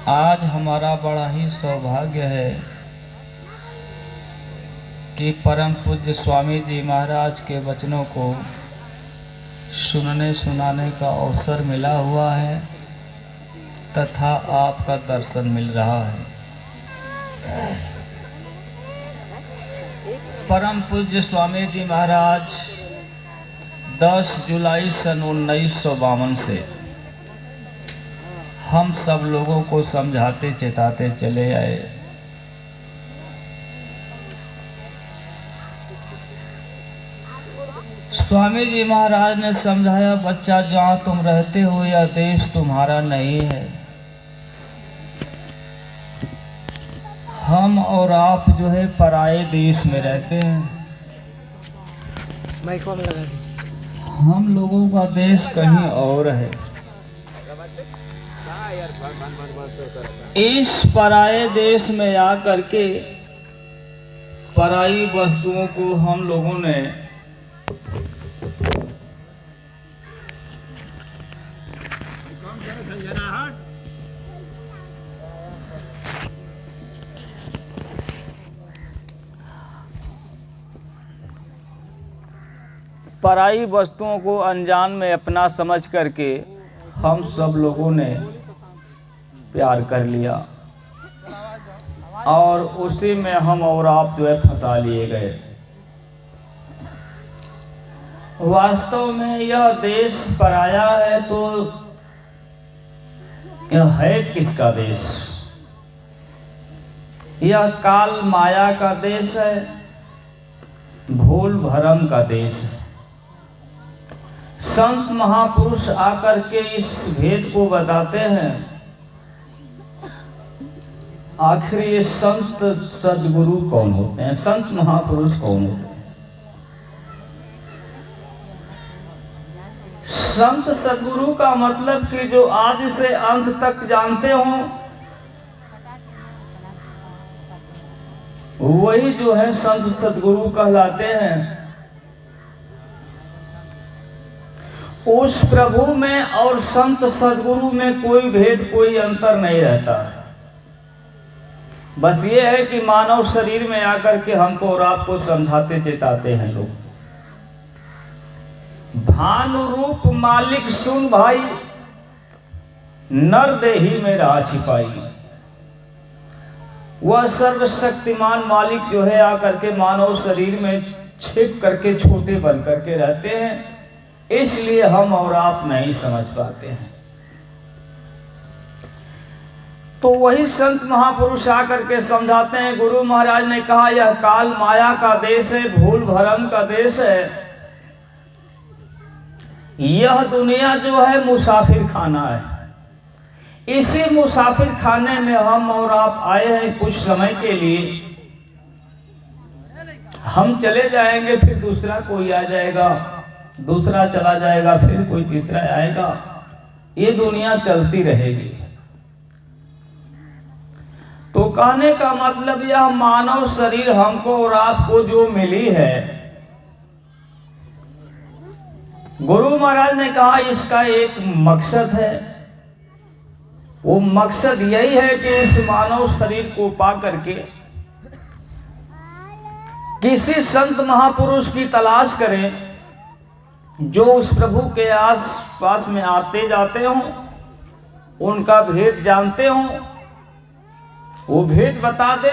आज हमारा बड़ा ही सौभाग्य है कि परम पूज्य स्वामी जी महाराज के वचनों को सुनने सुनाने का अवसर मिला हुआ है तथा आपका दर्शन मिल रहा है। परम पूज्य स्वामी जी महाराज 10 जुलाई सन 1952 से हम सब लोगों को समझाते चेताते चले आए। स्वामी जी महाराज ने समझाया, बच्चा जहाँ तुम रहते हो यह देश तुम्हारा नहीं है। हम और आप जो है पराये देश में रहते हैं। हम लोगों का देश कहीं और है। इस पराये देश में आकर के पराई वस्तुओं को हम लोगों ने पराई वस्तुओं को अनजान में अपना समझ करके हम सब लोगों ने प्यार कर लिया और उसी में हम और आप जो है फंसा लिए गए। वास्तव में यह देश पराया है तो यह है किसका देश? यह काल माया का देश है, भूल भरम का देश है। संत महापुरुष आकर के इस भेद को बताते हैं। आखिर ये संत सदगुरु कौन होते हैं? संत महापुरुष कौन होते हैं? संत सदगुरु का मतलब कि जो आदि से अंत तक जानते हों, वही जो है संत सदगुरु कहलाते हैं। उस प्रभु में और संत सदगुरु में कोई भेद, कोई अंतर नहीं रहता है। बस ये है कि मानव शरीर में आकर के हमको और आपको समझाते चेताते हैं लोग। भानु रूप मालिक सुन भाई, नर देही में राह छिपाई। वह सर्वशक्तिमान मालिक जो है आकर के मानव शरीर में छिप करके छोटे बन करके रहते हैं, इसलिए हम और आप नहीं समझ पाते हैं। तो वही संत महापुरुष आकर के समझाते हैं। गुरु महाराज ने कहा यह काल माया का देश है, भूल भरम का देश है। यह दुनिया जो है मुसाफिर खाना है। इसी मुसाफिर खाने में हम और आप आए हैं कुछ समय के लिए। हम चले जाएंगे, फिर दूसरा कोई आ जाएगा, दूसरा चला जाएगा, फिर कोई तीसरा आएगा। ये दुनिया चलती रहेगी। तो कहने का मतलब यह मानव शरीर हमको और आपको जो मिली है, गुरु महाराज ने कहा इसका एक मकसद है। वो मकसद यही है कि इस मानव शरीर को पा करके किसी संत महापुरुष की तलाश करें जो उस प्रभु के आस पास में आते जाते हों, उनका भेद जानते हों, वो भेद बता दे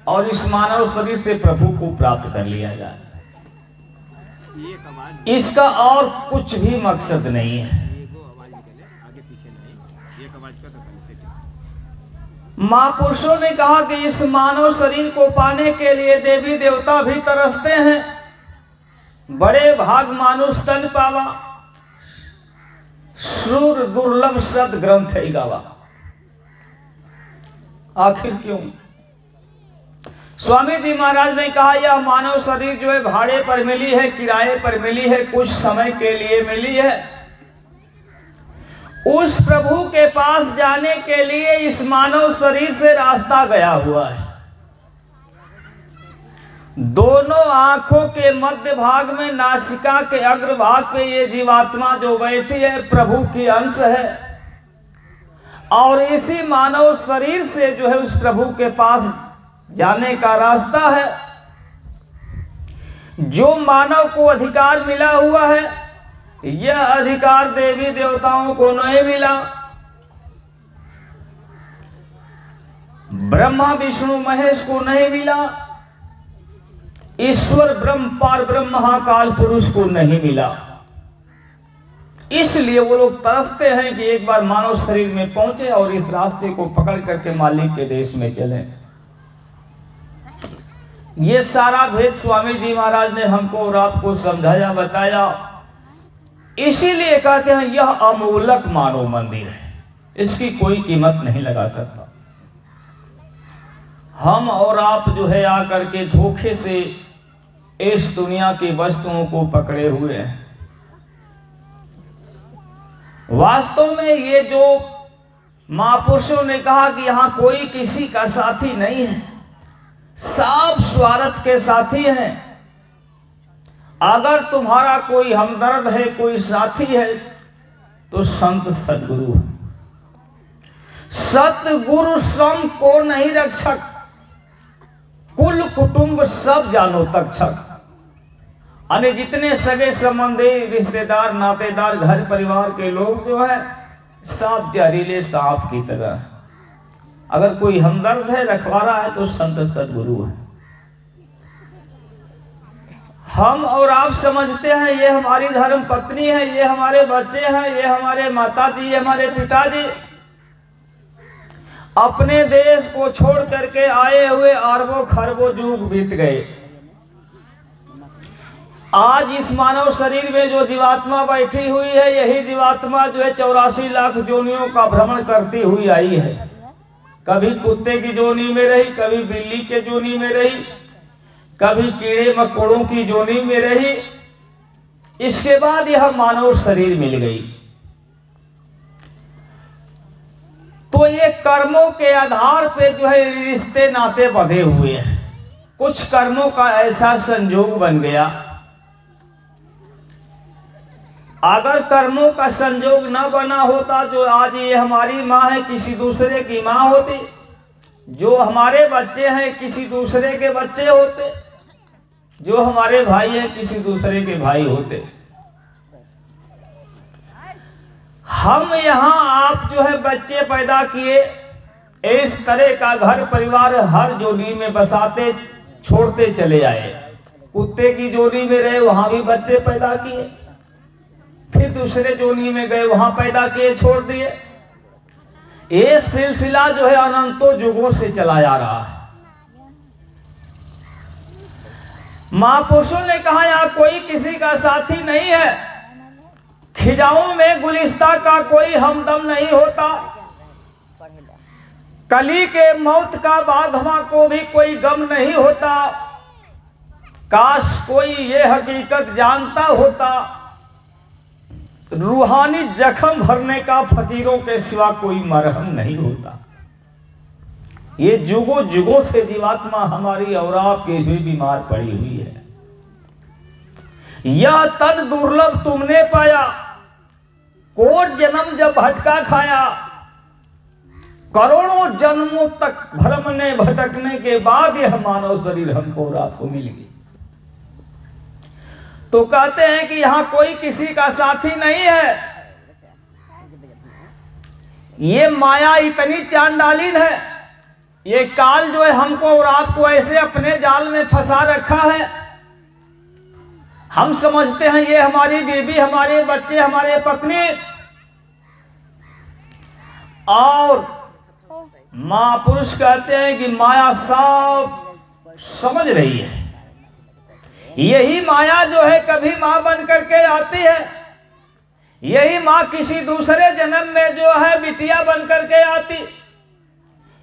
और इस मानव शरीर से प्रभु को प्राप्त कर लिया जाए। इसका और कुछ भी मकसद नहीं है। महापुरुषों ने कहा कि इस मानव शरीर को पाने के लिए देवी देवता भी तरसते हैं। बड़े भाग मानुष तन पावा, सुर दुर्लभ सद ग्रंथ ही गावा। आखिर क्यों? स्वामी जी महाराज ने कहा यह मानव शरीर जो है भाड़े पर मिली है, किराए पर मिली है, कुछ समय के लिए मिली है। उस प्रभु के पास जाने के लिए इस मानव शरीर से रास्ता गया हुआ है। दोनों आंखों के मध्य भाग में नासिका के अग्रभाग पे ये जीवात्मा जो बैठी है प्रभु की अंश है। और इसी मानव शरीर से जो है उस प्रभु के पास जाने का रास्ता है। जो मानव को अधिकार मिला हुआ है, यह अधिकार देवी देवताओं को नहीं मिला। ब्रह्मा विष्णु महेश को नहीं मिला। ईश्वर ब्रह्म पार ब्रह्म महाकाल पुरुष को नहीं मिला। इसलिए वो लोग तरसते हैं कि एक बार मानव शरीर में पहुंचे और इस रास्ते को पकड़ करके मालिक के देश में चले। ये सारा भेद स्वामी जी महाराज ने हमको और आपको समझाया, बताया। इसीलिए कहते हैं यह अमूलक मानव मंदिर है, इसकी कोई कीमत नहीं लगा सकता। हम और आप जो है आकर के धोखे से इस दुनिया की वस्तुओं को पकड़े हुए हैं। वास्तव में ये जो महापुरुषों ने कहा कि यहां कोई किसी का साथी नहीं है, सब स्वार्थ के साथी हैं। अगर तुम्हारा कोई हमदर्द है, कोई साथी है, तो संत सदगुरु है। सतगुरु श्रम को नहीं रक्षक, कुल कुटुंब सब जानो तक्षक। यानी जितने सगे संबंधी रिश्तेदार नातेदार घर परिवार के लोग जो है सब जहरीले सांप की तरह है। अगर कोई हमदर्द है, रखवारा है, तो संत सदगुरु है। हम और आप समझते हैं ये हमारी धर्म पत्नी है, ये हमारे बच्चे हैं, ये हमारे माता जी, ये हमारे पिताजी। अपने देश को छोड़ करके आए हुए अरबों खरबों युग बीत गए। आज इस मानव शरीर में जो जीवात्मा बैठी हुई है, यही जीवात्मा जो है 84 लाख जोनियों का भ्रमण करती हुई आई है। कभी कुत्ते की जोनी में रही, कभी बिल्ली के जोनी में रही, कभी कीड़े मकोड़ों की जोनी में रही। इसके बाद यह मानव शरीर मिल गई। तो ये कर्मों के आधार पे जो है रिश्ते नाते बंधे हुए हैं। कुछ कर्मों का ऐसा संयोग बन गया, अगर कर्मों का संयोग न बना होता, जो आज ये हमारी माँ है किसी दूसरे की माँ होती, जो हमारे बच्चे हैं किसी दूसरे के बच्चे होते, जो हमारे भाई हैं किसी दूसरे के भाई होते। हम यहाँ आप जो है बच्चे पैदा किए, इस तरह का घर परिवार हर जोड़ी में बसाते छोड़ते चले आए। कुत्ते की जोड़ी में रहे, वहां भी बच्चे पैदा किए, फिर दूसरे जोड़ी में गए, वहां पैदा किए, छोड़ दिए। ये सिलसिला जो है अनंतों युगों से चला जा रहा है। महापुरुषों ने कहा यहाँ कोई किसी का साथी नहीं है। खिजाओं में गुलिस्ता का कोई हमदम नहीं होता। कली के मौत का बाघवा को भी कोई गम नहीं होता। काश कोई ये हकीकत जानता होता, रूहानी जख्म भरने का फकीरों के सिवा कोई मरहम नहीं होता। ये जुगों जुगों से जीवात्मा हमारी और आपकी से बीमार पड़ी हुई है। यह तन दुर्लभ तुमने पाया, कोट जन्म जब भटका खाया। करोड़ों जन्मों तक भ्रमने भटकने के बाद यह मानव शरीर हमको और आपको मिल गई। तो कहते हैं कि यहां कोई किसी का साथी नहीं है। ये माया इतनी चांडालीन है, ये काल जो है हमको और आपको ऐसे अपने जाल में फंसा रखा है। हम समझते हैं ये हमारी बीवी, हमारे बच्चे, हमारे पत्नी, और महापुरुष कहते हैं कि माया सब समझ रही है। यही माया जो है कभी मां बन करके आती है, यही मां किसी दूसरे जन्म में जो है बिटिया बन करके आती,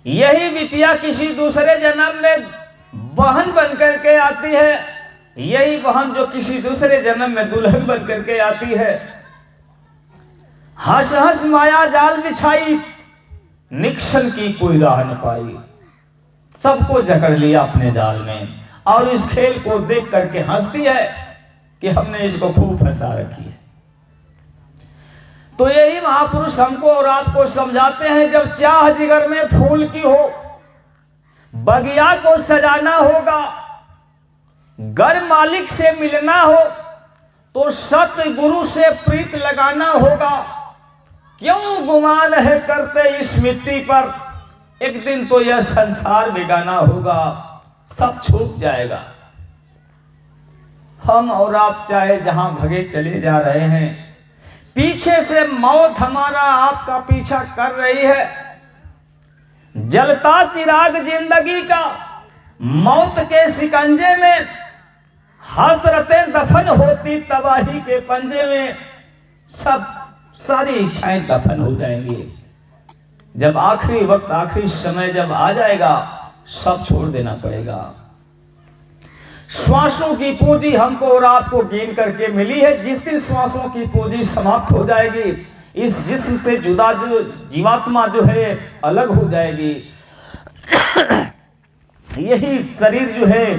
यही बिटिया किसी दूसरे जन्म में बहन बन करके आती है, यही बहन जो किसी दूसरे जन्म में दुल्हन बन करके आती है। हंस हंस माया जाल बिछाई, निक्शन की कोई राह न पाई। सबको जकड़ लिया अपने जाल में, और इस खेल को देख करके हंसती है कि हमने इसको खूब फंसा रखी है। तो यही महापुरुष हमको और आपको समझाते हैं, जब चाह जिगर में फूल की हो, बगिया को सजाना होगा, घर मालिक से मिलना हो तो सतगुरु से प्रीत लगाना होगा। क्यों गुमान है करते इस मिट्टी पर, एक दिन तो यह संसार बिगाना होगा, सब छूट जाएगा। हम और आप चाहे जहां भगे चले जा रहे हैं, पीछे से मौत हमारा आपका पीछा कर रही है। जलता चिराग जिंदगी का मौत के शिकंजे में, हसरतें दफन होती तबाही के पंजे में, सब सारी इच्छाएं दफन हो जाएंगी। जब आखिरी वक्त, आखिरी समय जब आ जाएगा, सब छोड़ देना पड़ेगा। श्वासों की पूंजी हमको और आपको गिन करके मिली है। जिस दिन श्वासों की पूंजी समाप्त हो जाएगी, इस जिस्म से जुदा जो जीवात्मा जो है अलग हो जाएगी। यही शरीर जो है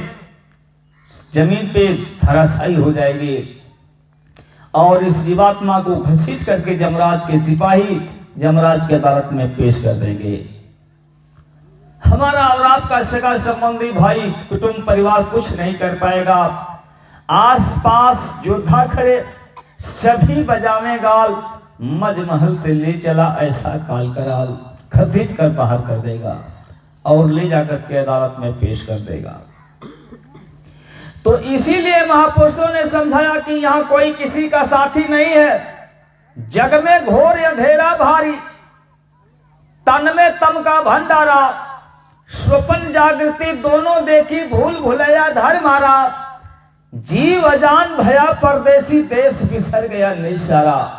जमीन पे धराशायी हो जाएगी और इस जीवात्मा को घसीट करके जमराज के सिपाही जमराज की अदालत में पेश कर देंगे। हमारा और आपका सगा संबंधी, भाई, कुटुंब, परिवार कुछ नहीं कर पाएगा। आसपास योद्धा खड़े, सभी बजावे गाल, मजमहल से ले चला ऐसा काल कराल, घसीट कर बाहर कर देगा और ले जाकर के अदालत में पेश कर देगा। तो इसीलिए महापुरुषों ने समझाया कि यहां कोई किसी का साथी नहीं है। जग में घोर अंधेरा भारी, तन में तम का भंडारा, स्वप्न जागृति दोनों देखी, भूल भुलैया धर मारा, जीव अजान भया परदेसी, देश बिसर गया निशारा।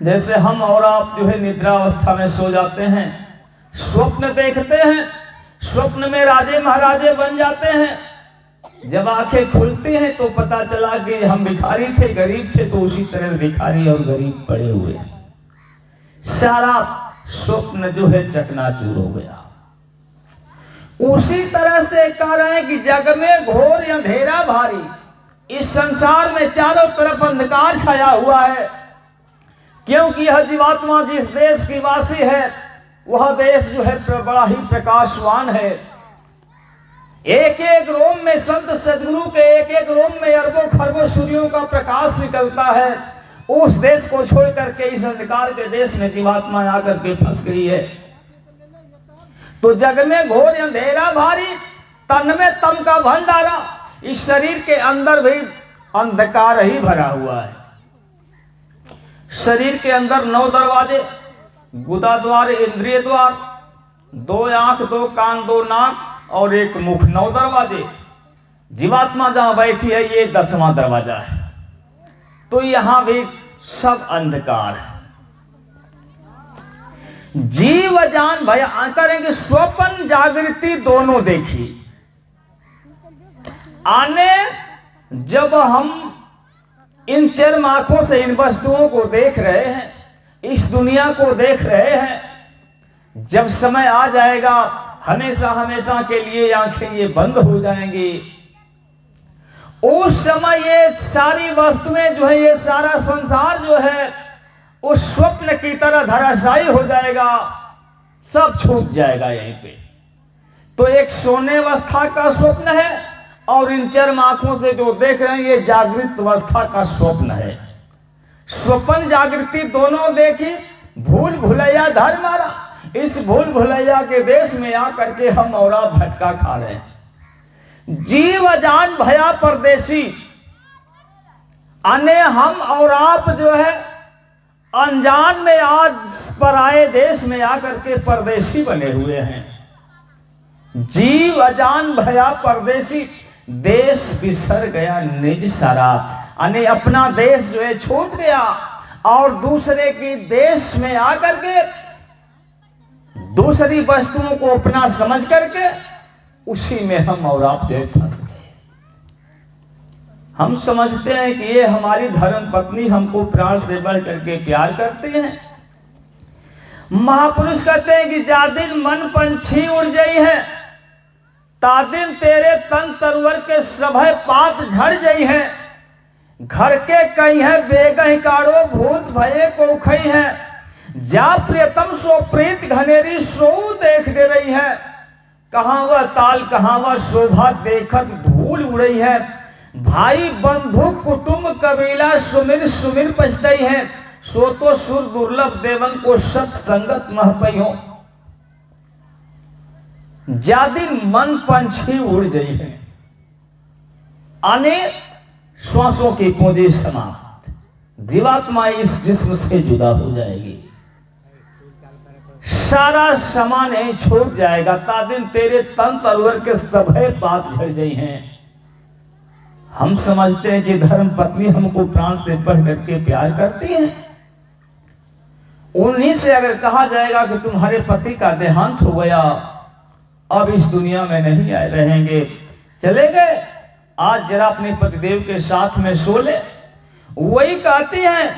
जैसे हम और आप जो है निद्रा अवस्था में सो जाते हैं, स्वप्न देखते हैं, स्वप्न में राजे महाराजे बन जाते हैं। जब आंखें खुलती हैं तो पता चला कि हम भिखारी थे, गरीब थे, तो उसी तरह भिखारी और गरीब पड़े हुए हैं। सारा स्वप्न जो है चकनाचूर हो गया। उसी तरह से कह रहे हैं कि जग में घोर अंधेरा भारी, इस संसार में चारों तरफ अंधकार छाया हुआ है। क्योंकि यह जीवात्मा जिस देश की वासी है, वह देश जो है बड़ा ही प्रकाशवान है। एक एक रोम में संत सदगुरु के एक एक रोम में अरबों खरबों सूर्यों का प्रकाश निकलता है। उस देश को छोड़ करके इस अंधकार के देश में जीवात्मा आकर के फंस गई है। तो जग में घोर अंधेरा भारी, तन में तम का भंडारा, इस शरीर के अंदर भी अंधकार ही भरा हुआ है। शरीर के अंदर 9 दरवाजे, गुदा द्वार, इंद्रिय द्वार, 2 आंख, 2 कान, 2 नाक और 1 मुख, 9 दरवाजे। जीवात्मा जहां बैठी है ये 10वां दरवाजा है। तो यहां भी सब अंधकार है। जीव जान भय करेंगे, स्वप्न जागृति दोनों देखी। आने जब हम इन चरम आंखों से इन वस्तुओं को देख रहे हैं, इस दुनिया को देख रहे हैं, जब समय आ जाएगा हमेशा हमेशा के लिए आंखें ये बंद हो जाएंगी। उस समय ये सारी वस्तुएं जो है, ये सारा संसार जो है उस स्वप्न की तरह धराशायी हो जाएगा, सब छूट जाएगा यहीं पे। तो एक सोने अवस्था का स्वप्न है और इन चरम आंखों से जो देख रहे हैं ये जागृत अवस्था का स्वप्न है। स्वप्न जागृति दोनों देखी, भूल भुलैया धर मारा। इस भूल भुलैया के देश में आकर के हम और आप भटका खा रहे हैं। जीव अजान भया परदेसी, अने हम और आप जो है अनजान में आज पराए देश में आकर के परदेसी बने हुए हैं। जीव अजान भया परदेसी, देश बिसर गया निज सारा, अने अपना देश जो है छूट गया और दूसरे की देश में आकर के दूसरी वस्तुओं को अपना समझ करके उसी में हम और आप जो फंस गए। हम समझते हैं कि ये हमारी धर्म पत्नी हमको प्राण से बढ़ करके प्यार करते हैं। महापुरुष कहते हैं कि जा दिन मन पंछी उड़ गई है, तादिन तेरे तन तरवर के सभय पात झड़ गई है। घर के कई है बेगहि काड़ो भूत भये को खई है, जा प्रियतम सो प्रीत घनेरी सो देख दे रही है। कहाँ वह ताल कहाँ वह शोभा देखत धूल उड़ई है, भाई बंधु कुटुंब कबीला सुमिर सुमिर पछतई है, सो तो सुर दुर्लभ देवन को सत संगत मह पई हो। जादिन मन पंछी उड़ गई है, अनेक श्वासों की पूंजी समाप्त, जीवात्मा इस जिस्म से जुदा हो जाएगी, सारा समा नहीं छूट जाएगा। तादिन तेरे तन तलवर के सभे बात झड़ गई हैं। हम समझते हैं कि धर्म पत्नी हमको प्राण से बढ़ करके प्यार करती है, उन्हीं से अगर कहा जाएगा कि तुम्हारे पति का देहांत हो गया, अब इस दुनिया में नहीं आए रहेंगे, चले गए, आज जरा अपने पतिदेव के साथ में सो ले, वही कहती हैं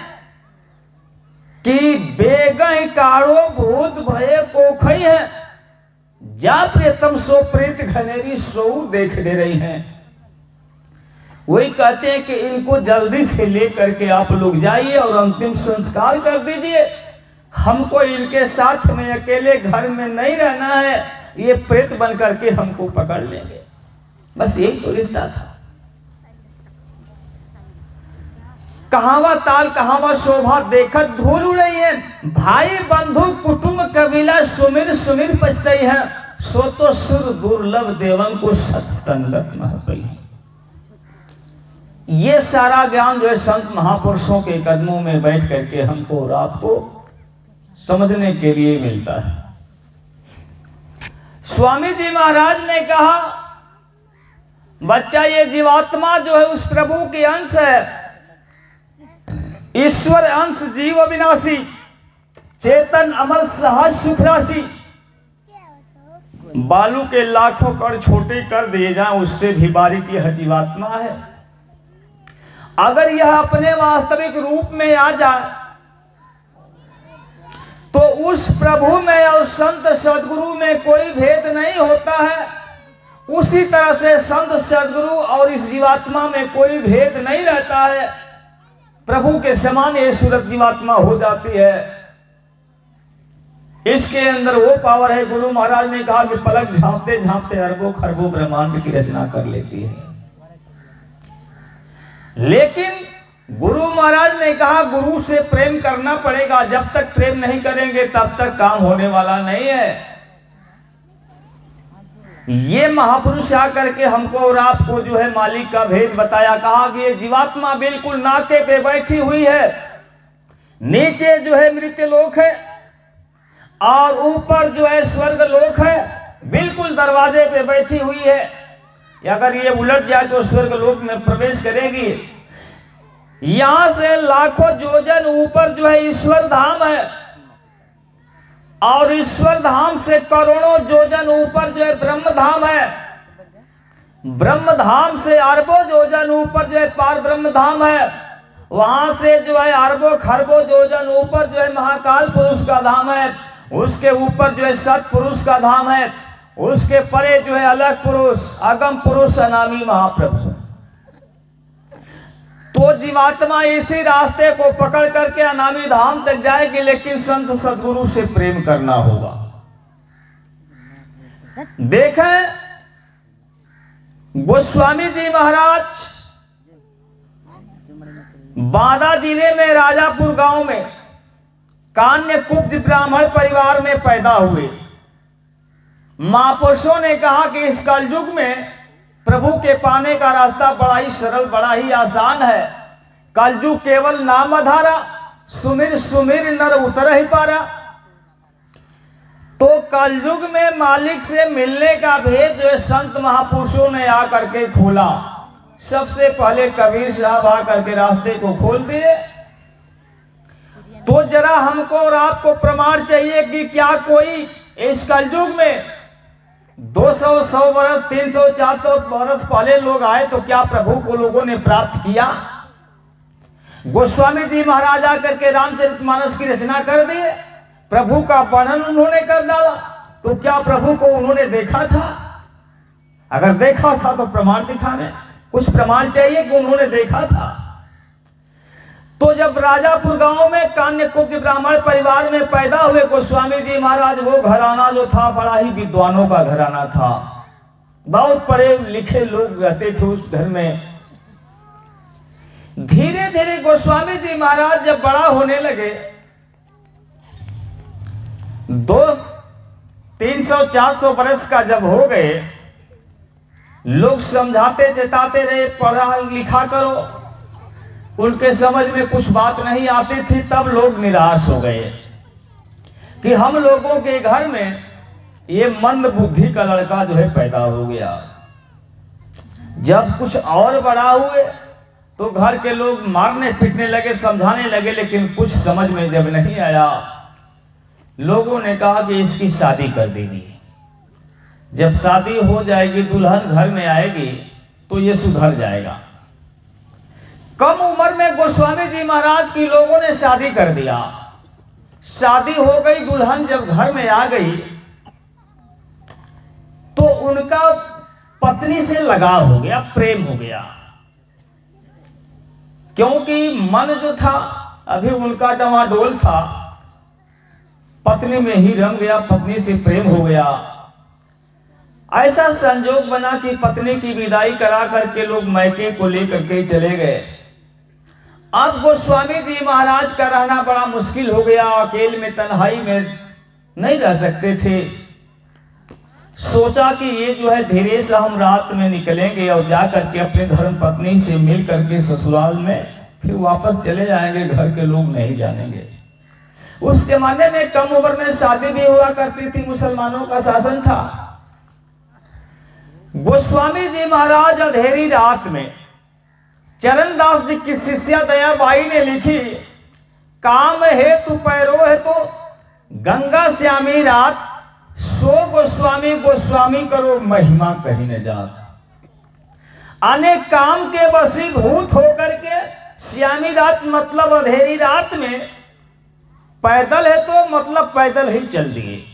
कि बेगहि काड़ो भूत भये को खई है, जा प्रियतम सो प्रीत घनेरी सो देख दे रही हैं। वही कहते हैं कि इनको जल्दी से लेकर के आप लोग जाइए और अंतिम संस्कार कर दीजिए, हमको इनके साथ में अकेले घर में नहीं रहना है, ये प्रेत बन करके हमको पकड़ लेंगे। बस यही तो रिश्ता था। कहावा ताल कहावा शोभा देखत धूल उड़ई है, भाई बंधु कुटुंब कबीला सुमिर सुमिर पछतई है, सो तो सुर दुर्लभ देवन को सत्संगत मह पई है। ये सारा ज्ञान जो है संत महापुरुषों के कदमों में बैठ करके हमको और आपको समझने के लिए मिलता है। स्वामी जी महाराज ने कहा, बच्चा ये जीवात्मा जो है उस प्रभु के अंश है, ईश्वर अंश जीव अविनाशी, चेतन अमल सहज सुख राशि। बालू के लाखों कण छोटे कर दिए जाएं, उससे भी बारीक यह जीवात्मा है। अगर यह अपने वास्तविक रूप में आ जाए तो उस प्रभु में और संत सदगुरु में कोई भेद नहीं होता है, उसी तरह से संत सदगुरु और इस जीवात्मा में कोई भेद नहीं रहता है। प्रभु के समान ये सूरत जीवात्मा हो जाती है। इसके अंदर वो पावर है, गुरु महाराज ने कहा कि पलक झांकते झांकते अरबों खरबों ब्रह्मांड की रचना कर लेती है। लेकिन गुरु महाराज ने कहा गुरु से प्रेम करना पड़ेगा, जब तक प्रेम नहीं करेंगे तब तक काम होने वाला नहीं है। ये महापुरुष आकर के हमको और आपको जो है मालिक का भेद बताया, कहा कि ये जीवात्मा बिल्कुल नाके पे बैठी हुई है, नीचे जो है मृत्य लोक है और ऊपर जो है स्वर्ग लोक है, बिल्कुल दरवाजे पे बैठी हुई है। अगर ये उलट जाए तो स्वर्ग लोक में प्रवेश करेगी। यहां से लाखों योजन ऊपर जो है ईश्वर धाम है और ईश्वर धाम से करोड़ों योजन ऊपर जो है ब्रह्म धाम है, ब्रह्म धाम से अरबों योजन ऊपर जो है पार ब्रह्म धाम है, वहां से जो है अरबों खरबों योजन ऊपर जो है महाकाल पुरुष का धाम है, उसके ऊपर जो है सतपुरुष का धाम है, उसके परे जो है अलग पुरुष अगम पुरुष अनामी महाप्रभु। तो जीवात्मा इसी रास्ते को पकड़ करके अनामी धाम तक जाएगी, लेकिन संत सदगुरु से प्रेम करना होगा। देखें गोस्वामी जी महाराज बांदा जिले में राजापुर गांव में कान्य कुब्ज ब्राह्मण परिवार में पैदा हुए। महापुरुषों ने कहा कि इस कलयुग में प्रभु के पाने का रास्ता बड़ा ही सरल, बड़ा ही आसान है। कलयुग केवल नाम आधारा, सुमिर सुमिर नर उतर ही पारा। तो कलयुग में मालिक से मिलने का भेद जो संत महापुरुषों ने आकर के खोला। सबसे पहले कबीर साहब आकर के रास्ते को खोल दिए। तो जरा हमको और आपको प्रमाण चाहिए कि क्या कोई इस कलयुग में 200, 100 वर्ष, 300, 400 वर्ष पहले लोग आए तो क्या प्रभु को लोगों ने प्राप्त किया? गोस्वामी जी महाराज आकर के रामचरितमानस की रचना कर दिए, प्रभु का वर्णन उन्होंने कर डाला। तो क्या प्रभु को उन्होंने देखा था? अगर देखा था तो प्रमाण दिखाने, कुछ प्रमाण चाहिए कि उन्होंने देखा था। तो जब राजापुर गांव में कान्यकुब्ज ब्राह्मण परिवार में पैदा हुए गोस्वामी जी महाराज, वो घराना जो था बड़ा ही विद्वानों का घराना था, बहुत पढ़े लिखे लोग रहते थे उस घर में। धीरे धीरे गोस्वामी जी महाराज जब बड़ा होने लगे, 200-300-400 बरस का जब हो गए, लोग समझाते चेताते रहे पढ़ा लिखा करो, उनके समझ में कुछ बात नहीं आती थी। तब लोग निराश हो गए कि हम लोगों के घर में ये मंद बुद्धि का लड़का जो है पैदा हो गया। जब कुछ और बड़ा हुए तो घर के लोग मारने पीटने लगे, समझाने लगे, लेकिन कुछ समझ में जब नहीं आया, लोगों ने कहा कि इसकी शादी कर दीजिए। जब शादी हो जाएगी, दुल्हन घर में आएगी तो ये सुधर जाएगा। कम उम्र में गोस्वामी जी महाराज की लोगों ने शादी कर दिया। शादी हो गई, दुल्हन जब घर में आ गई तो उनका पत्नी से लगाव हो गया, प्रेम हो गया, क्योंकि मन जो था अभी उनका डवाडोल था, पत्नी में ही रम गया, पत्नी से प्रेम हो गया। ऐसा संजोग बना कि पत्नी की विदाई करा करके लोग मैके को लेकर के चले गए। अब गोस्वामी जी महाराज का रहना बड़ा मुश्किल हो गया, अकेले में तन्हाई में नहीं रह सकते थे। सोचा कि ये जो है धीरे से हम रात में निकलेंगे और जा करके अपने धर्म पत्नी से मिल करके ससुराल में फिर वापस चले जाएंगे, घर के लोग नहीं जानेंगे। उस जमाने में कम उम्र में शादी भी हुआ करती थी, मुसलमानों का शासन था। गोस्वामी जी महाराज अंधेरी रात में चरणदास जी की शिष्या दयाबाई ने लिखी, काम है तू पैरो है तो गंगा श्यामी रात, सो गोस्वामी गोस्वामी करो महिमा कहीं न जात। अनेक काम के वशीभूत होकर के श्यामी रात मतलब अंधेरी रात में, पैदल है तो मतलब पैदल ही चल दिए।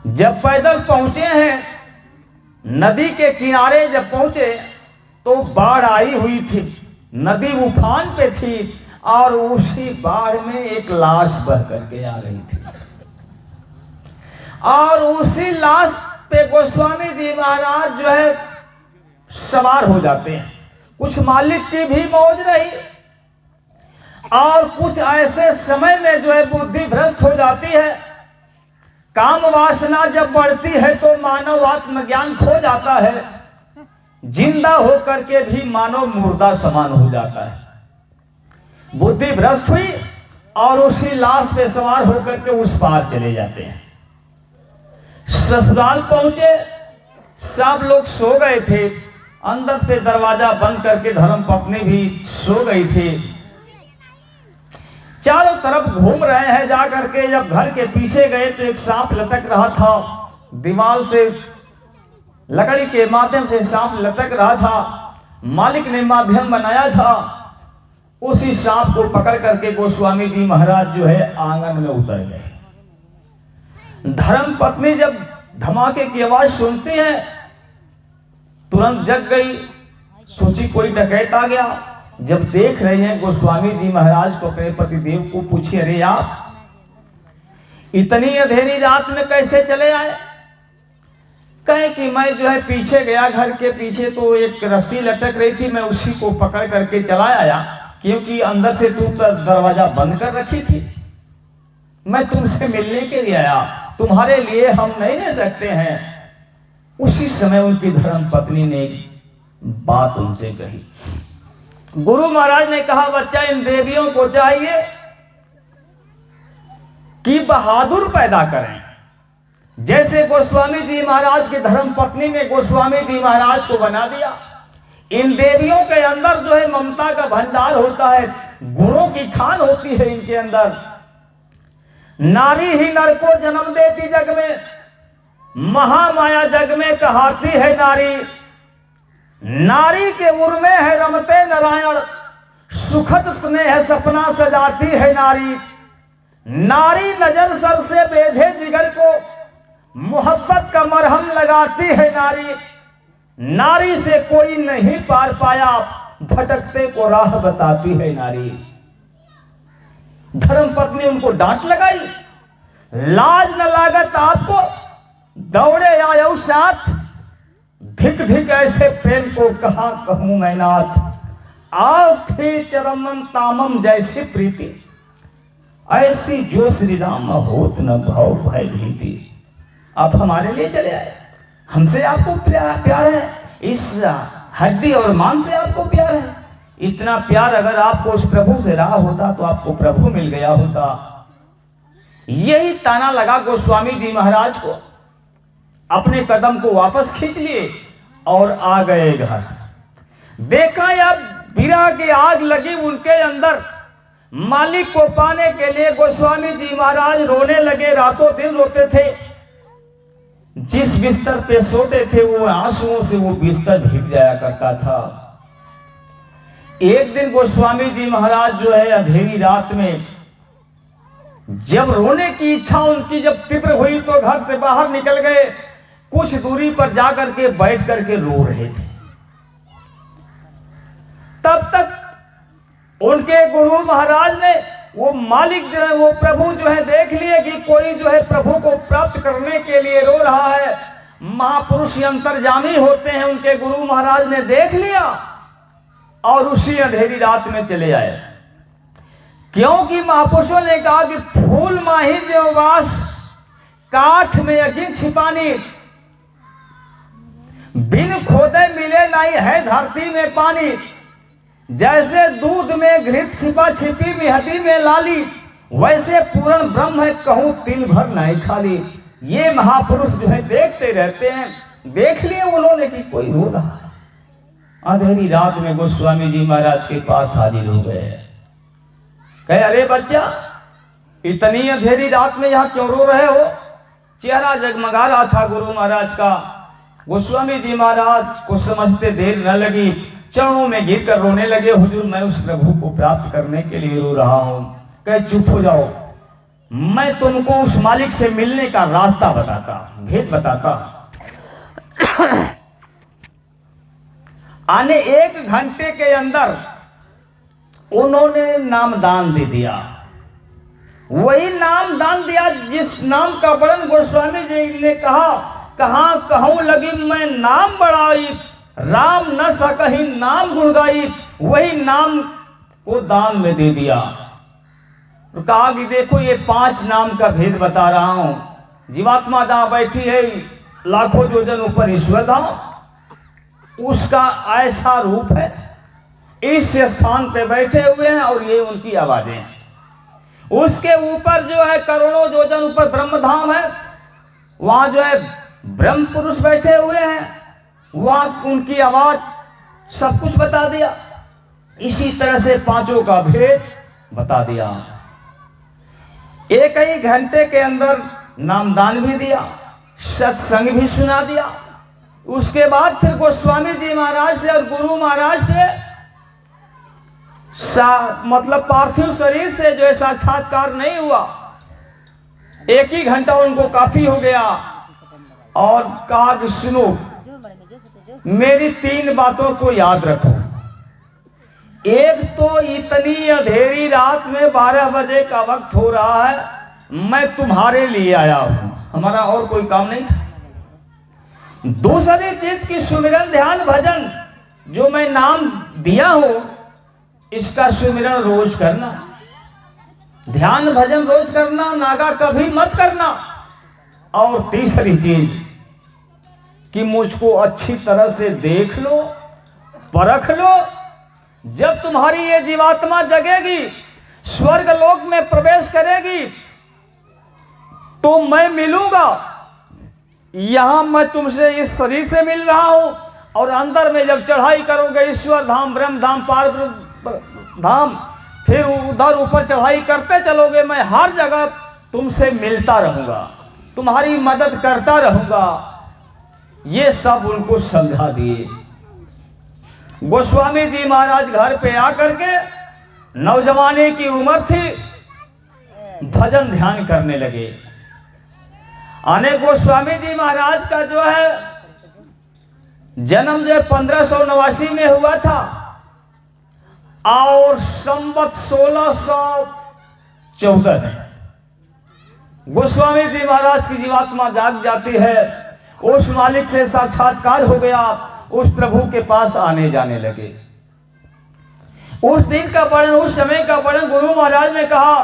जब पैदल पहुंचे हैं, नदी के किनारे जब पहुंचे तो बाढ़ आई हुई थी, नदी उफान पे थी और उसी बाढ़ में एक लाश बह करके आ रही थी और उसी लाश पे गोस्वामी जी महाराज जो है सवार हो जाते हैं। कुछ मालिक की भी मौज रही और कुछ ऐसे समय में जो है बुद्धि भ्रष्ट हो जाती है। काम वासना जब बढ़ती है तो मानव आत्मज्ञान खो जाता है, जिंदा होकर के भी मानव मुर्दा समान हो जाता है। बुद्धि भ्रष्ट हुई और उसी लाश पे सवार होकर के उस पार चले जाते हैं। ससुराल पहुंचे, सब लोग सो गए थे, अंदर से दरवाजा बंद करके धर्म पत्नी भी सो गई थी। चारों तरफ घूम रहे हैं, जा करके जब घर के पीछे गए तो एक सांप लटक रहा था, दीवार से लकड़ी के माध्यम से सांप लटक रहा था। मालिक ने माध्यम बनाया था, उसी सांप को पकड़ करके गोस्वामी जी महाराज जो है आंगन में उतर गए। धर्म पत्नी जब धमाके की आवाज सुनती है तुरंत जग गई, सोची कोई डकैत आ गया। जब देख रहे हैं गोस्वामी जी महाराज को, अपने पतिदेव को पूछी, अरे आप इतनी अंधेरी रात में कैसे चले आए? कहे कि मैं जो है पीछे गया, घर के पीछे तो एक रस्सी लटक रही थी, मैं उसी को पकड़ करके चला आया, क्योंकि अंदर से तू दरवाजा बंद कर रखी थी। मैं तुमसे मिलने के लिए आया, तुम्हारे लिए हम नहीं रह सकते हैं। उसी समय उनकी धर्म पत्नी ने बात उनसे कही। गुरु महाराज ने कहा, बच्चा इन देवियों को चाहिए कि बहादुर पैदा करें। जैसे गोस्वामी जी महाराज की धर्म पत्नी ने गोस्वामी जी महाराज को बना दिया। इन देवियों के अंदर जो है ममता का भंडार होता है, गुणों की खान होती है इनके अंदर। नारी ही नर को जन्म देती जग में, महामाया जग में कहाती है नारी। नारी के उर में है रमते नारायण, सुखद स्नेह सपना सजाती है नारी। नारी नजर सर से बेधे जिगर को, मोहब्बत का मरहम लगाती है नारी। नारी से कोई नहीं पार पाया, भटकते को राह बताती है नारी। धर्म पत्नी उनको डांट लगाई, लाज न लागत आपको, दौड़े आयो साथ, धिक धिक ऐसे प्रेम को कहा कहूं मैं नाथ। आज थी चरमम तामम जैसी प्रीति, ऐसी जो श्री राम होत न भाव भय भीति। आप हमारे लिए चले आए, हमसे आपको प्यार है, इस हड्डी और मांस से आपको प्यार है। इतना प्यार अगर आपको उस प्रभु से रहा होता तो आपको प्रभु मिल गया होता। यही ताना लगा गोस्वामी जी महाराज को, अपने कदम को वापस खींच लिए और आ गए घर। देखा या विरह की आग लगी उनके अंदर। मालिक को पाने के लिए गोस्वामी जी महाराज रोने लगे, रातों दिन रोते थे। जिस बिस्तर पे सोते थे वो आंसुओं से वो बिस्तर भीग जाया करता था। एक दिन गोस्वामी जी महाराज जो है अंधेरी रात में जब रोने की इच्छा उनकी जब तीव्र हुई तो घर से बाहर निकल गए। कुछ दूरी पर जाकर के बैठ करके रो रहे थे। तब तक उनके गुरु महाराज ने वो मालिक जो है वो प्रभु जो है देख लिए कि कोई जो है प्रभु को प्राप्त करने के लिए रो रहा है। महापुरुष अंतर्जामी होते हैं, उनके गुरु महाराज ने देख लिया और उसी अंधेरी रात में चले आए। क्योंकि महापुरुषों ने कहा कि फूल माही जो वास, काठ में यकीन छिपानी, बिन खोदे मिले नहीं है धरती में पानी। जैसे दूध में घृत छिपा छिपी मिहदी में लाली, वैसे पूर्ण ब्रह्म है कहूं तिल भर नहीं खाली। ये महापुरुष जो है देखते रहते हैं। देख लिए उन्होंने कि कोई रो रहा है। अंधेरी रात में गोस्वामी जी महाराज के पास हाजिर हो गए। कहे अरे बच्चा, इतनी अंधेरी रात में यहाँ क्यों रो रहे हो? चेहरा जगमगा रहा था गुरु महाराज का। गोस्वामी जी महाराज को समझते देर न लगी, चरणों में गिर कर रोने लगे। हुजूर, मैं उस प्रभु को प्राप्त करने के लिए रो रहा हूं। कहे चुप हो जाओ, मैं तुमको उस मालिक से मिलने का रास्ता बताता, भेद बताता। आने 1 घंटे के अंदर उन्होंने नामदान दे दिया। वही नामदान दिया जिस नाम का वर्णन गोस्वामी जी ने कहा, कहां कहूं लगी मैं नाम बढ़ाई, राम न सकहि नाम गुण गाई। वही नाम को दान में दे दिया। तो कहा कि देखो ये 5 नाम का भेद बता रहा हूं। जीवात्मा जहां बैठी है लाखों योजन ऊपर ईश्वर धाम, उसका ऐसा रूप है। इस स्थान पे बैठे हुए हैं और ये उनकी आवाजें हैं। उसके ऊपर जो है करोड़ों योजन ऊपर ब्रह्म धाम है, वहां जो है ब्रह्म पुरुष बैठे हुए हैं, वहां उनकी आवाज सब कुछ बता दिया। इसी तरह से 5 का भेद बता दिया। 1 ही घंटे के अंदर नामदान भी दिया, सत्संग भी सुना दिया। उसके बाद फिर गोस्वामी जी महाराज से और गुरु महाराज से मतलब पार्थिव शरीर से जो है साक्षात्कार नहीं हुआ। 1 ही घंटा उनको काफी हो गया और कहा कि सुनो, मेरी 3 बातों को याद रखो। एक तो इतनी अंधेरी रात में 12 बजे का वक्त हो रहा है, मैं तुम्हारे लिए आया हूं, हमारा और कोई काम नहीं था। दूसरी चीज की सुमिरन ध्यान भजन जो मैं नाम दिया हूं, इसका सुमिरन रोज करना, ध्यान भजन रोज करना, नागा कभी मत करना। और तीसरी चीज कि मुझको अच्छी तरह से देख लो, परख लो। जब तुम्हारी ये जीवात्मा जगेगी, स्वर्ग लोक में प्रवेश करेगी, तो मैं मिलूंगा। यहां मैं तुमसे इस शरीर से मिल रहा हूं और अंदर में जब चढ़ाई करोगे ईश्वर धाम, ब्रह्म धाम, पार धाम, फिर उधर ऊपर चढ़ाई करते चलोगे, मैं हर जगह तुमसे मिलता रहूंगा, तुम्हारी मदद करता रहूंगा। ये सब उनको समझा दिए। गोस्वामी जी महाराज घर पे आकर के, नौजवानी की उम्र थी, भजन ध्यान करने लगे। आने गोस्वामी जी महाराज का जो है जन्म जो 1589 में हुआ था। और संवत 1614 में गोस्वामी जी महाराज की जीवात्मा जाग जाती है। उस मालिक से साक्षात्कार हो गया, उस प्रभु के पास आने जाने लगे। उस दिन का वर्णन, उस समय का वर्णन गुरु महाराज ने कहा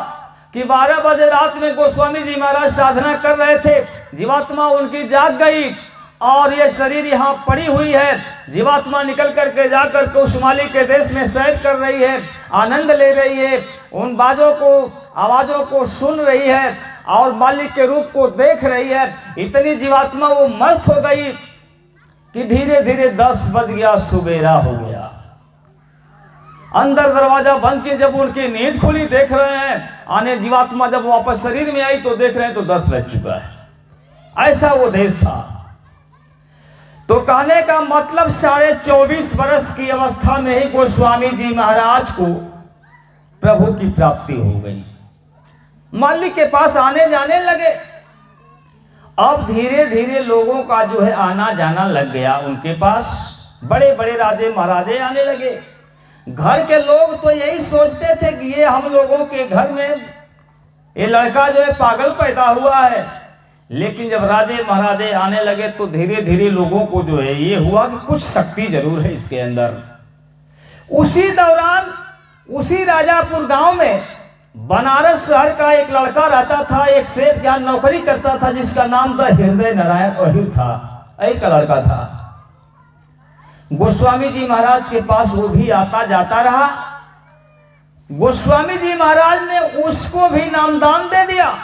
कि 12 बजे रात में गोस्वामी जी महाराज साधना कर रहे थे, जीवात्मा उनकी जाग गई और ये शरीर यहाँ पड़ी हुई है। जीवात्मा निकल करके जाकर के उस मालिक के देश में सैर कर रही है, आनंद ले रही है, उन बाजों को, आवाजों को सुन रही है और मालिक के रूप को देख रही है। इतनी जीवात्मा वो मस्त हो गई कि धीरे धीरे 10 बज गया, सुबेरा हो गया। अंदर दरवाजा बंद किए, जब उनकी नींद खुली देख रहे हैं, आने जीवात्मा जब वापस शरीर में आई तो देख रहे हैं तो 10 बज चुका है। ऐसा वो देश था। तो कहने का मतलब 24.5 वर्ष की अवस्था में ही गोस्वामी जी महाराज को प्रभु की प्राप्ति हो गई, मालिक के पास आने जाने लगे। अब धीरे धीरे लोगों का जो है आना जाना लग गया उनके पास। बड़े बड़े राजे महाराजे आने लगे। घर के लोग तो यही सोचते थे कि ये हम लोगों के घर में ये लड़का जो है पागल पैदा हुआ है। लेकिन जब राजे महाराजे आने लगे तो धीरे धीरे लोगों को जो है ये हुआ कि कुछ शक्ति जरूर है इसके अंदर। उसी दौरान उसी राजापुर गांव में बनारस शहर का एक लड़का रहता था, एक सेठ जहां नौकरी करता था, जिसका नाम था हृदय नारायण अहिर था। एक लड़का था। गोस्वामी जी महाराज के पास वो भी आता जाता रहा। गोस्वामी जी महाराज ने उसको भी नामदान दे दिया।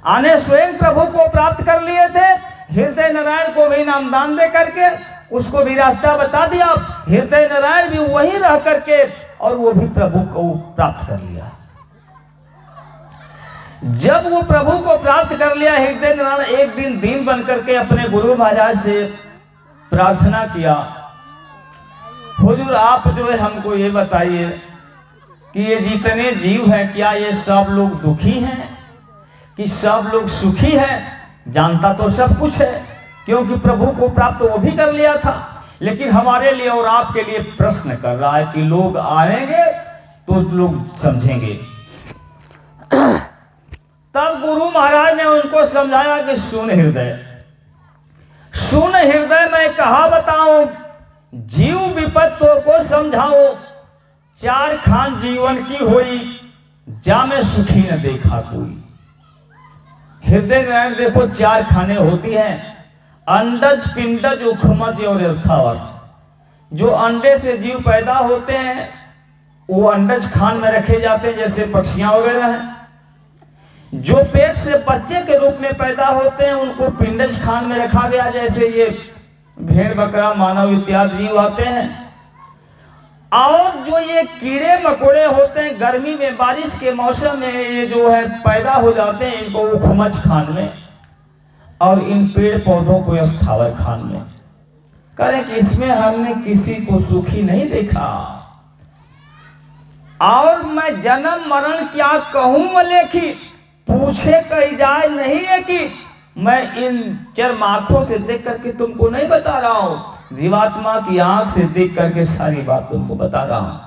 आने स्वयं प्रभु को प्राप्त कर लिए थे, हृदय नारायण को भी नामदान दे करके उसको भी रास्ता बता दिया। हृदय नारायण भी वहीं रह करके और वो भी प्रभु को प्राप्त कर लिया। जब वो प्रभु को प्राप्त कर लिया, हृदय नारायण एक दिन दीन बन करके अपने गुरु महाराज से प्रार्थना किया, हुजूर आप जो है हमको ये बताइए कि ये जितने जीव हैं क्या ये सब लोग दुखी हैं कि सब लोग सुखी हैं? जानता तो सब कुछ है, क्योंकि प्रभु को प्राप्त वो भी कर लिया था। लेकिन हमारे लिए और आपके लिए प्रश्न कर रहा है कि लोग आएंगे तो लोग समझेंगे। तब गुरु महाराज ने उनको समझाया कि सुन हृदय मैं कहा बताऊं, जीव विपत्तों को समझाओ। 4 खान जीवन की होई, जा में सुखी न देखा कोई। हृदय नारायण देखो 4 खाने होती हैं, अंडज, पिंडज, उखमज और स्थावर। जो अंडे से जीव पैदा होते हैं वो अंडज खान में रखे जाते हैं, जैसे पक्षियां वगैरह हैं। जो पेट से बच्चे के रूप में पैदा होते हैं उनको पिंडज खान में रखा गया, जैसे ये भेड़ बकरा मानव इत्यादि जीव आते हैं। और जो ये कीड़े मकोड़े होते हैं गर्मी में, बारिश के मौसम में ये जो है पैदा हो जाते हैं, इनको उखमज खान में, और इन पेड़ पौधों को स्थावर खान में। करें कि इसमें हमने किसी को सुखी नहीं देखा। और मैं जन्म मरण क्या कहूं लेखी, पूछे कही जाए नहीं है कि मैं इन चर्म आंखों से देख करके तुमको नहीं बता रहा हूं, जीवात्मा की आंख से देख करके सारी बात तुमको बता रहा हूं।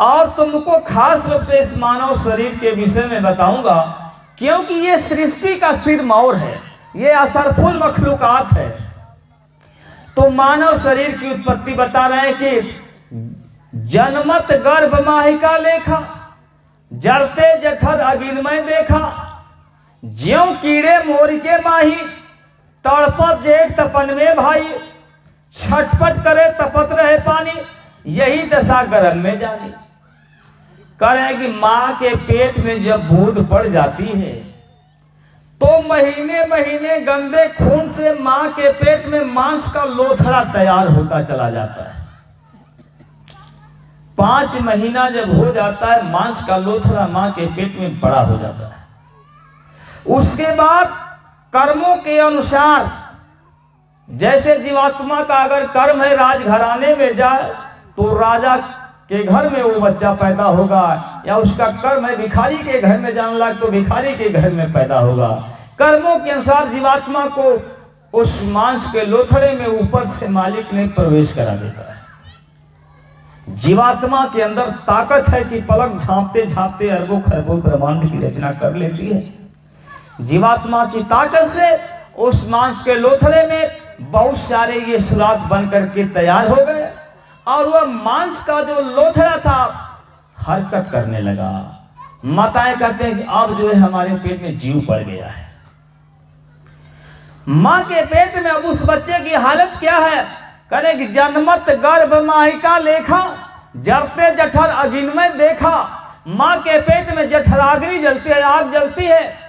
और तुमको खास रूप से इस मानव शरीर के विषय में बताऊंगा, क्योंकि ये सृष्टि का सिरमौर है, ये असरफुल मखलूकात है। तो मानव शरीर की उत्पत्ति बता रहे हैं कि जन्मत गर्भ माहिका लेखा, जरते जठर अगिनमय देखा, ज्यों कीड़े मोर के माही, तड़पत जेठ तपन में भाई, छटपट करे तपत रहे पानी, यही दशा गर्भ में जानी। करें कि माँ के पेट में जब बूंद पड़ जाती है तो महीने महीने गंदे खून से माँ के पेट में मांस का लोथड़ा तैयार होता चला जाता है। 5 महीना जब हो जाता है, मांस का लोथड़ा माँ के पेट में बड़ा हो जाता है। उसके बाद कर्मों के अनुसार, जैसे जीवात्मा का अगर कर्म है राजघराने में जाए तो राजा के घर में वो बच्चा पैदा होगा, या उसका कर्म है भिखारी के घर में जाने लगा तो भिखारी के घर में पैदा होगा। कर्मों के अनुसार जीवात्मा को उस मांस के लोथड़े में ऊपर से मालिक ने प्रवेश करा देता है। जीवात्मा के अंदर ताकत है कि पलक झांपते झांपते अरबों खरबों ब्रह्मांड की रचना कर लेती है। जीवात्मा की ताकत से उस मांस के लोथड़े में बहुत सारे ये सुराग बन करके तैयार हो गए और वह मांस का जो लोथड़ा था हरकत करने लगा। माताएं कहते हैं कि अब जो है हमारे पेट में जीव पड़ गया है। मां के पेट में अब उस बच्चे की हालत क्या है? करे कि जन्मत गर्भ माहिका लेखा, जरते जठर अग्निमय देखा। मां के पेट में जठराग्नि जलती है, आग जलती है।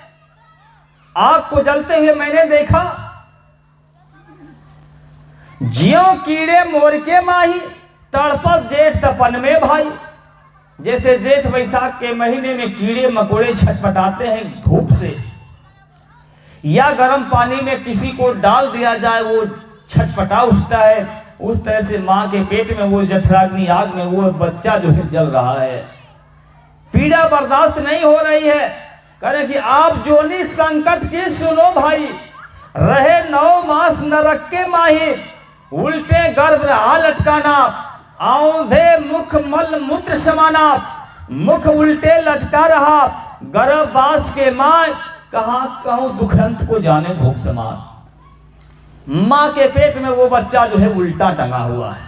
आग को जलते हुए मैंने देखा। ज्यों कीड़े मोर के माही, तड़पत जेठ तपन में भाई। जैसे जेठ वैशाख के महीने में कीड़े मकोड़े छटपटाते हैं धूप से, या गर्म पानी में किसी को डाल दिया जाए वो छटपटा उठता है, उस तरह से मां के पेट में वो जठराग्नि आग में वो बच्चा जो है जल रहा है। पीड़ा बर्दाश्त नहीं हो रही है। करे कि आप जोनी संकट की सुनो भाई, रहे 9 मास नरक के माही। उल्टे गर्भ रहा लटकाना, औंधे मुख मल मूत्र समाना। मुख उल्टे लटका रहा, गर्भवास के मां कहां कहूं दुखंत को जाने भोग समान। मां के पेट में वो बच्चा जो है उल्टा टंगा हुआ है,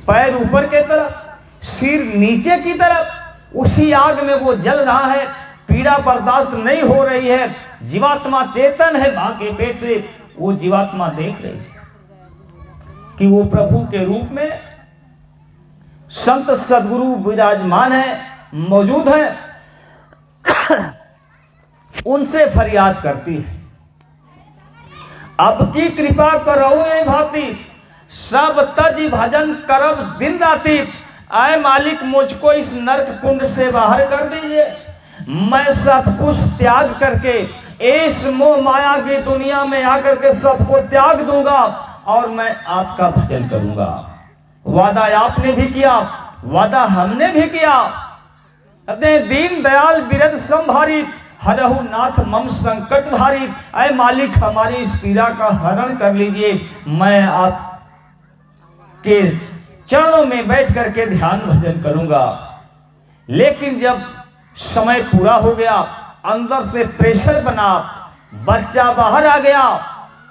पैर ऊपर के तरफ, सिर नीचे की तरफ। उसी आग में वो जल रहा है, पीड़ा बर्दाश्त नहीं हो रही है। जीवात्मा चेतन है मां के पेट से। वो जीवात्मा देख रही है कि वो प्रभु के रूप में संत सदगुरु विराजमान है, मौजूद है। उनसे फरियाद करती है, अब की कृपा करो ए भाती, सब तज भजन करब दिन राती। आए मालिक मुझको इस नरक कुंड से बाहर कर दीजिए। मैं सब कुछ त्याग करके इस मोह माया की दुनिया में आकर के सबको त्याग दूंगा और मैं आपका भजन करूंगा। वादा आपने भी किया, वादा हमने भी किया। अपने दीन दयाल बिरद संभारी, हरहु नाथ मम संकट भारी। ऐ मालिक हमारी इस पीड़ा का हरण कर लीजिए। मैं आपके चरणों में बैठ करके ध्यान भजन करूंगा। लेकिन जब समय पूरा हो गया, अंदर से प्रेशर बना, बच्चा बाहर आ गया,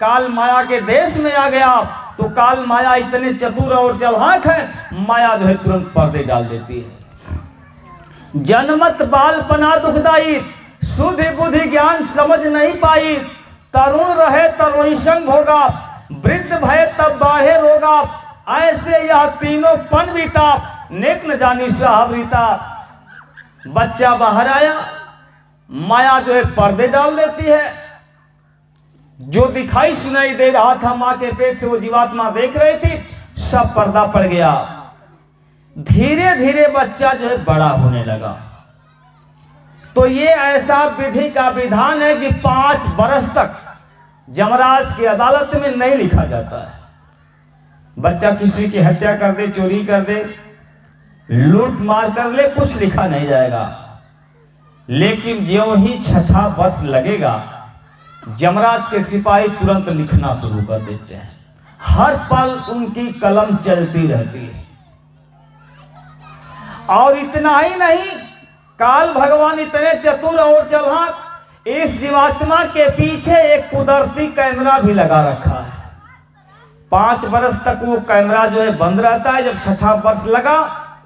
काल माया के देश में आ गया, तो काल माया इतने चतुर और चालाक है, माया जो है तुरंत पर्दे डाल देती है। जन्मत बालपना दुखदाई, सुधि बुद्धि ज्ञान समझ नहीं पाई। तरुण रहे तरुणी संग भोगा, वृद्ध भय तब बाढ़े रोगा। ऐसे यह तीनों पन बीता, नेक न जानी साहब रीता। बच्चा बाहर आया, माया जो है पर्दे डाल देती है। जो दिखाई सुनाई दे रहा था मां के पेट से वो जीवात्मा देख रही थी, सब पर्दा पड़ गया। धीरे धीरे बच्चा जो है बड़ा होने लगा। तो ये ऐसा विधि का विधान है कि 5 बरस तक यमराज की अदालत में नहीं लिखा जाता है। बच्चा किसी की हत्या कर दे, चोरी कर दे, लूट मार कर ले, कुछ लिखा नहीं जाएगा। लेकिन ज्यों ही 6ठा वर्ष लगेगा, यमराज के सिपाही तुरंत लिखना शुरू कर देते हैं। हर पल उनकी कलम चलती रहती है। और इतना ही नहीं, काल भगवान इतने चतुर और चालाक, इस जीवात्मा के पीछे एक कुदरती कैमरा भी लगा रखा है। 5 बरस तक वो कैमरा जो है बंद रहता है। जब 6ठा वर्ष लगा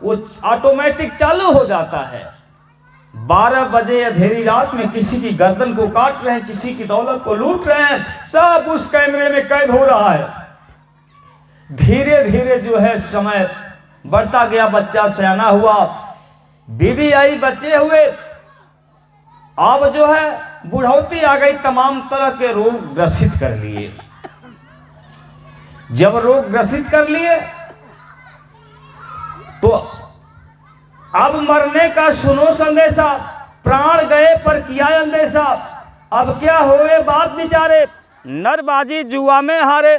वो ऑटोमेटिक चालू हो जाता है। 12 बजे अंधेरी रात में किसी की गर्दन को काट रहे हैं, किसी की दौलत को लूट रहे हैं, सब उस कैमरे में कैद हो रहा है। धीरे धीरे जो है समय बढ़ता गया, बच्चा सयाना हुआ, बीबी आई, बच्चे हुए। अब जो है बुढ़ौती आ गई, तमाम तरह के रोग ग्रसित कर लिए। जब रोग ग्रसित कर लिए तो अब मरने का सुनो संदेशा, प्राण गए पर किया अंदेशा। अब क्या होए बात बिचारे, नरबाजी जुआ में हारे।